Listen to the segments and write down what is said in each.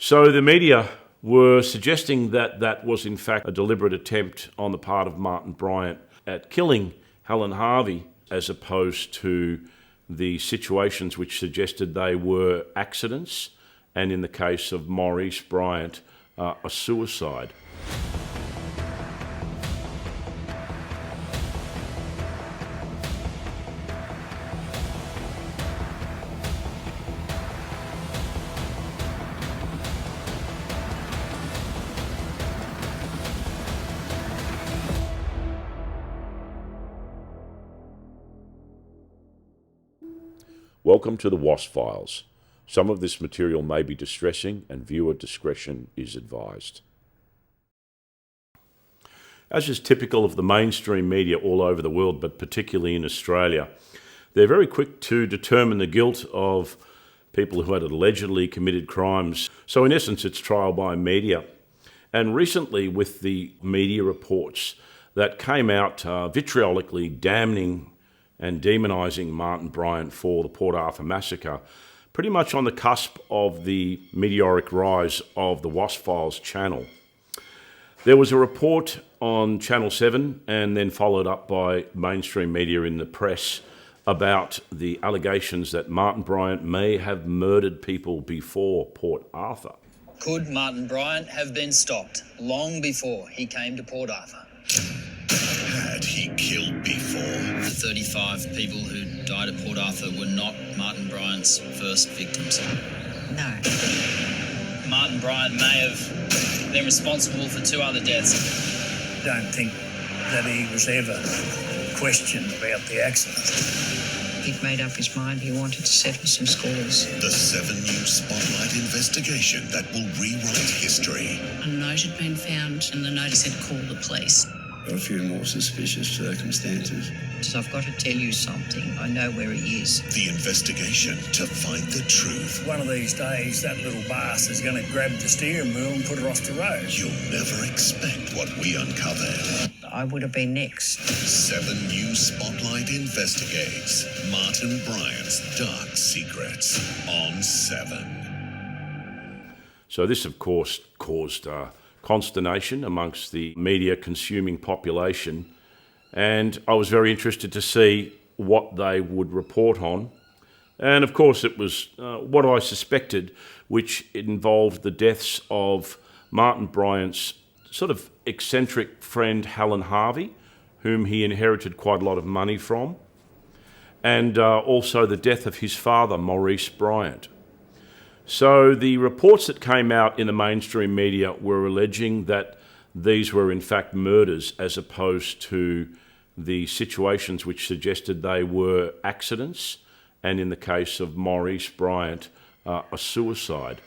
So the media were suggesting that that was in fact a deliberate attempt on the part of Martin Bryant at killing Helen Harvey, as opposed to the situations which suggested they were accidents, and in the case of Maurice Bryant, a suicide. Welcome to the Wasp Files. Some of this material may be distressing and viewer discretion is advised. As is typical of the mainstream media all over the world, but particularly in Australia, they're very quick to determine the guilt of people who had allegedly committed crimes. So in essence, it's trial by media. And recently, with the media reports that came out vitriolically damning and demonising Martin Bryant for the Port Arthur Massacre, pretty much on the cusp of the meteoric rise of the Wasp Files channel. There was a report on Channel 7 and then followed up by mainstream media in the press about the allegations that Martin Bryant may have murdered people before Port Arthur. Could Martin Bryant have been stopped long before he came to Port Arthur? Had he killed before? The 35 people who died at Port Arthur were not Martin Bryant's first victims. No. Martin Bryant may have been responsible for 2 other deaths. I don't think that he was ever questioned about the accident. He'd made up his mind he wanted to settle some scores. The 7 News Spotlight investigation that will rewrite history. A note had been found and the notice had called the police. There are a few more suspicious circumstances. So I've got to tell you something. I know where he is. The investigation to find the truth. One of these days, that little bastard's going to grab the steering wheel and put her off the road. You'll never expect what we uncovered. I would have been next. 7 News Spotlight investigates Martin Bryant's dark secrets on 7. So this, of course, caused consternation amongst the media-consuming population, and I was very interested to see what they would report on. And of course it was what I suspected, which involved the deaths of Martin Bryant's sort of eccentric friend Helen Harvey, whom he inherited quite a lot of money from, and also the death of his father, Maurice Bryant. So the reports that came out in the mainstream media were alleging that these were in fact murders, as opposed to the situations which suggested they were accidents, and in the case of Maurice Bryant, a suicide.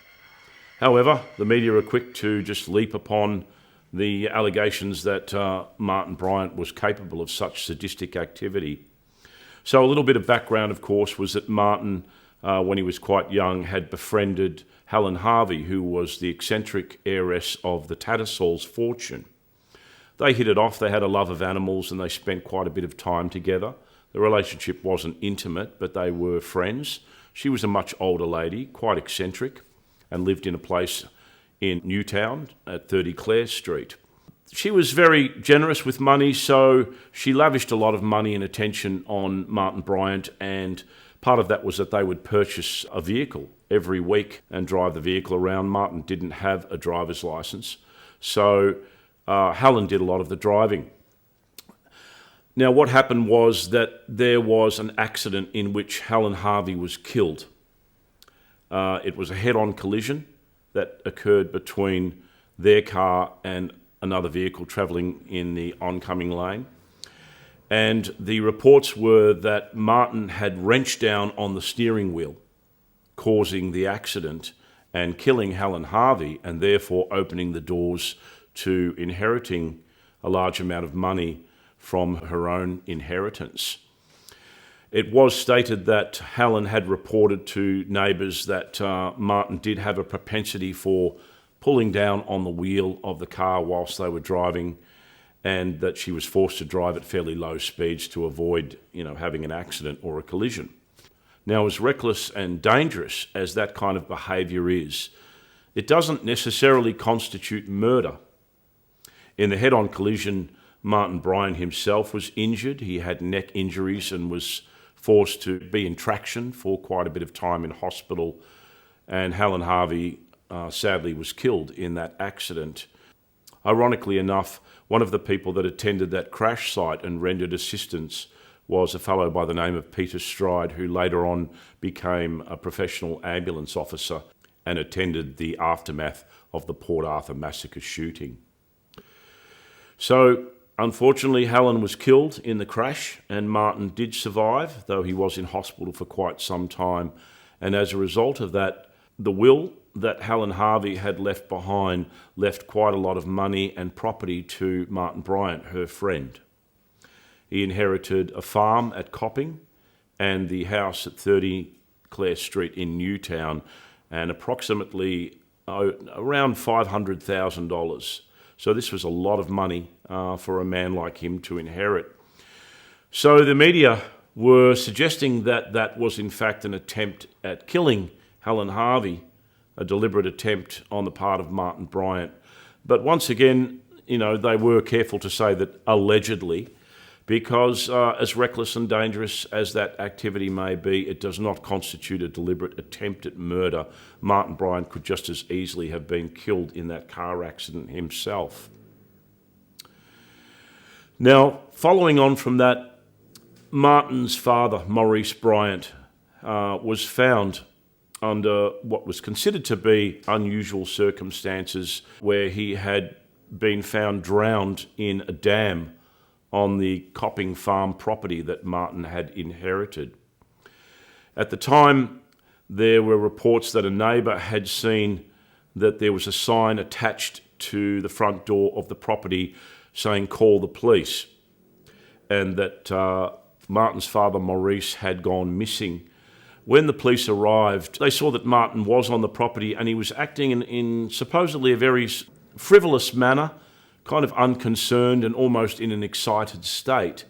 However, the media are quick to just leap upon the allegations that Martin Bryant was capable of such sadistic activity. So a little bit of background, of course, was that Martin, when he was quite young, had befriended Helen Harvey, who was the eccentric heiress of the Tattersall's fortune. They hit it off, they had a love of animals, and they spent quite a bit of time together. The relationship wasn't intimate, but they were friends. She was a much older lady, quite eccentric, and lived in a place in Newtown at 30 Clare Street. She was very generous with money, so she lavished a lot of money and attention on Martin Bryant, and part of that was that they would purchase a vehicle every week and drive the vehicle around. Martin didn't have a driver's license, so Helen did a lot of the driving. Now, what happened was that there was an accident in which Helen Harvey was killed. It was a head-on collision that occurred between their car and another vehicle travelling in the oncoming lane. And the reports were that Martin had wrenched down on the steering wheel, causing the accident and killing Helen Harvey, and therefore opening the doors to inheriting a large amount of money from her own inheritance. It was stated that Helen had reported to neighbours that Martin did have a propensity for pulling down on the wheel of the car whilst they were driving, and that she was forced to drive at fairly low speeds to avoid, having an accident or a collision. Now, as reckless and dangerous as that kind of behaviour is, it doesn't necessarily constitute murder. In the head-on collision, Martin Bryant himself was injured. He had neck injuries and was forced to be in traction for quite a bit of time in hospital. And Helen Harvey sadly was killed in that accident. Ironically enough, one of the people that attended that crash site and rendered assistance was a fellow by the name of Peter Stride, who later on became a professional ambulance officer and attended the aftermath of the Port Arthur Massacre shooting. So, unfortunately, Helen was killed in the crash, and Martin did survive, though he was in hospital for quite some time. And as a result of that, the will that Helen Harvey had left behind left quite a lot of money and property to Martin Bryant, her friend. He inherited a farm at Copping and the house at 30 Clare Street in Newtown, and approximately around $500,000. So this was a lot of money for a man like him to inherit. So the media were suggesting that that was in fact an attempt at killing Helen Harvey, a deliberate attempt on the part of Martin Bryant. But once again, they were careful to say that allegedly, because as reckless and dangerous as that activity may be, it does not constitute a deliberate attempt at murder. Martin Bryant could just as easily have been killed in that car accident himself. Now, following on from that, Martin's father, Maurice Bryant, was found under what was considered to be unusual circumstances, where he had been found drowned in a dam on the Copping farm property that Martin had inherited. At the time, there were reports that a neighbour had seen that there was a sign attached to the front door of the property saying, "Call the police," and that Martin's father, Maurice, had gone missing. When the police arrived, they saw that Martin was on the property and he was acting in supposedly a very frivolous manner, kind of unconcerned and almost in an excited state,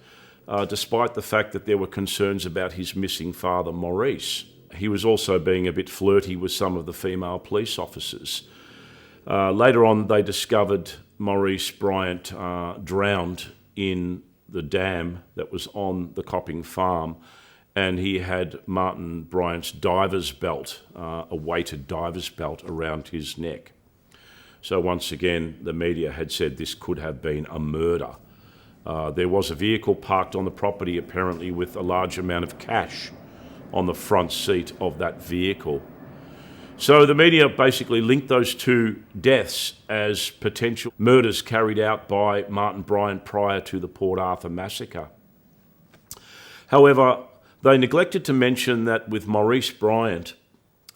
despite the fact that there were concerns about his missing father, Maurice. He was also being a bit flirty with some of the female police officers. Later on, they discovered Maurice Bryant drowned in the dam that was on the Copping farm, and he had Martin Bryant's diver's belt, a weighted diver's belt around his neck. So once again, the media had said this could have been a murder. There was a vehicle parked on the property, apparently with a large amount of cash on the front seat of that vehicle. So the media basically linked those two deaths as potential murders carried out by Martin Bryant prior to the Port Arthur Massacre. However, they neglected to mention that with Maurice Bryant,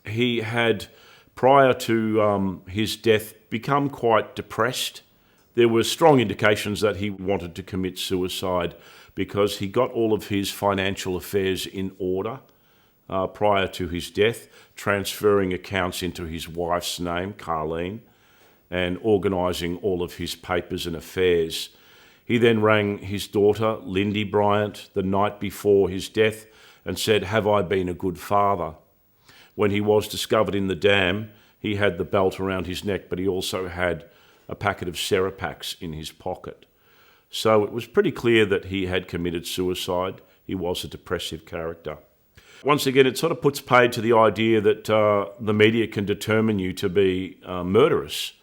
he had, prior to his death, become quite depressed. There were strong indications that he wanted to commit suicide because he got all of his financial affairs in order prior to his death, transferring accounts into his wife's name, Carleen, and organising all of his papers and affairs. He then rang his daughter, Lindy Bryant, the night before his death and said, "Have I been a good father?" When he was discovered in the dam, he had the belt around his neck, but he also had a packet of Serapaks in his pocket. So it was pretty clear that he had committed suicide. He was a depressive character. Once again, it sort of puts paid to the idea that the media can determine you to be murderous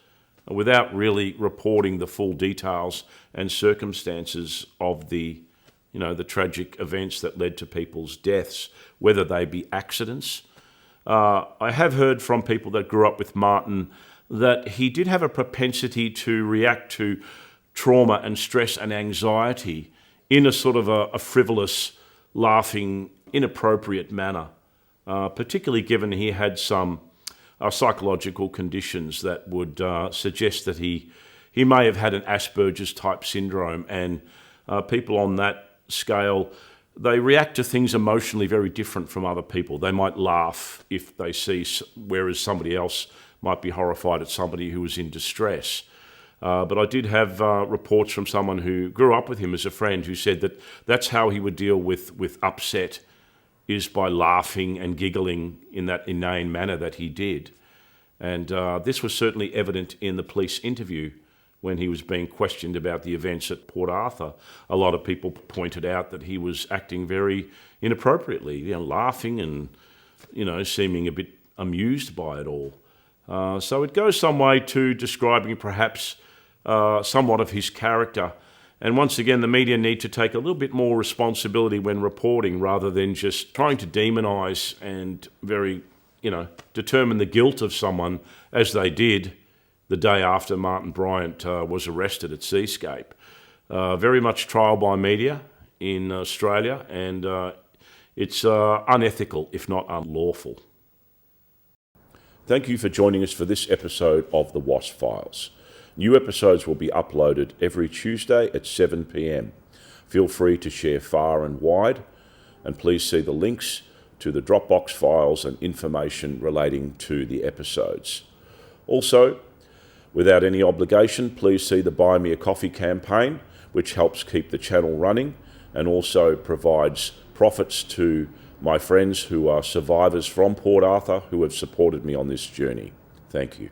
without really reporting the full details and circumstances of the tragic events that led to people's deaths, whether they be accidents. I have heard from people that grew up with Martin that he did have a propensity to react to trauma and stress and anxiety in a sort of a frivolous, laughing, inappropriate manner, particularly given he had some psychological conditions that would suggest that he may have had an Asperger's type syndrome, and people on that scale, they react to things emotionally very different from other people. They might laugh if they see, whereas somebody else might be horrified at somebody who was in distress. But I did have reports from someone who grew up with him as a friend who said that that's how he would deal with upset, is by laughing and giggling in that inane manner that he did. And this was certainly evident in the police interview when he was being questioned about the events at Port Arthur. A lot of people pointed out that he was acting very inappropriately, laughing and, seeming a bit amused by it all. So it goes some way to describing perhaps somewhat of his character. And once again, the media need to take a little bit more responsibility when reporting rather than just trying to demonise and determine the guilt of someone as they did the day after Martin Bryant was arrested at Seascape. Very much trial by media in Australia, and it's unethical, if not unlawful. Thank you for joining us for this episode of the Wasp Files. New episodes will be uploaded every Tuesday at 7 p.m. Feel free to share far and wide, and please see the links to the Dropbox files and information relating to the episodes. Also, without any obligation, please see the Buy Me a Coffee campaign, which helps keep the channel running and also provides profits to my friends who are survivors from Port Arthur who have supported me on this journey. Thank you.